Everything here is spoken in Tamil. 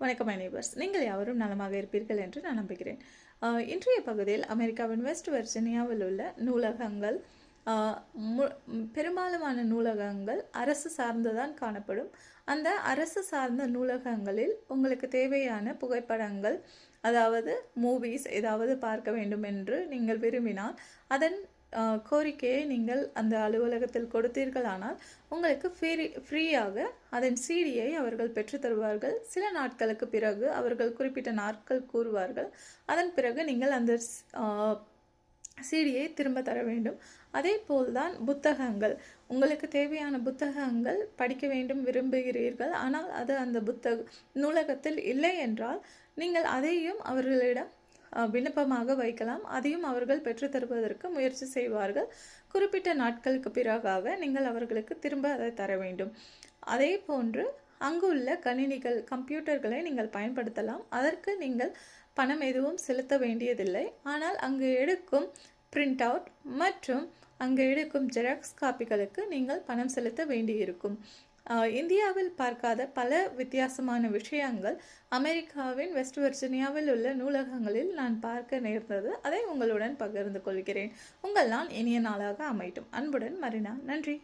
வணக்கம் நெய்பர்ஸ், நீங்கள் யாவரும் நலமாக இருப்பீர்கள் என்று நான் நம்புகிறேன். இன்றைய பகுதியில் அமெரிக்காவின் வெஸ்ட் வெர்ஜினியாவில் உள்ள நூலகங்கள், பெரும்பாலான நூலகங்கள் அரசு சார்ந்துதான் காணப்படும். அந்த அரசு சார்ந்த நூலகங்களில் உங்களுக்கு தேவையான புகைப்படங்கள், அதாவது மூவிஸ் ஏதாவது பார்க்க வேண்டும் என்று நீங்கள் விரும்பினால் அதன் கோரிக்கையை நீங்கள் அந்த அலுவலகத்தில் கொடுத்தீர்களானால் உங்களுக்கு ஃப்ரீயாக அதன் சிடியை அவர்கள் பெற்று தருவார்கள். சில நாட்களுக்கு பிறகு அவர்கள் குறிப்பிட்ட நாட்கள் கூறுவார்கள். அதன் பிறகு நீங்கள் அந்த சிடியை திரும்ப தர வேண்டும். அதே போல்தான் புத்தகங்கள், உங்களுக்கு தேவையான புத்தகங்கள் படிக்க வேண்டும் விரும்புகிறீர்கள், ஆனால் அது அந்த நூலகத்தில் இல்லை என்றால் நீங்கள் அதையும் அவர்களிடம் விண்ணப்பமாக வைக்கலாம். அதையும் அவர்கள் பெற்று தருவதற்கு முயற்சி செய்வார்கள். குறிப்பிட்ட நாட்களுக்கு பிறகாக நீங்கள் அவர்களுக்கு திரும்ப அதை தர வேண்டும். அதே போன்று அங்குள்ள கணினிகள், கம்ப்யூட்டர்களை நீங்கள் பயன்படுத்தலாம். அதற்கு நீங்கள் பணம் எதுவும் செலுத்த வேண்டியதில்லை. ஆனால் அங்கு எடுக்கும் பிரிண்ட் அவுட் மற்றும் அங்கு எடுக்கும் ஜெராக்ஸ் காப்பிகளுக்கு நீங்கள் பணம் செலுத்த வேண்டியிருக்கும். இந்தியாவில் பார்க்காத பல வித்தியாசமான விஷயங்கள் அமெரிக்காவின் வெஸ்ட் வெர்ஜினியாவில் உள்ள நூலகங்களில் நான் பார்க்க நேர்ந்தது. அதை உங்களுடன் பகிர்ந்து கொள்கிறேன். உங்கள் நாள் இனிய நாளாக அமையட்டும். அன்புடன் மரினா. நன்றி.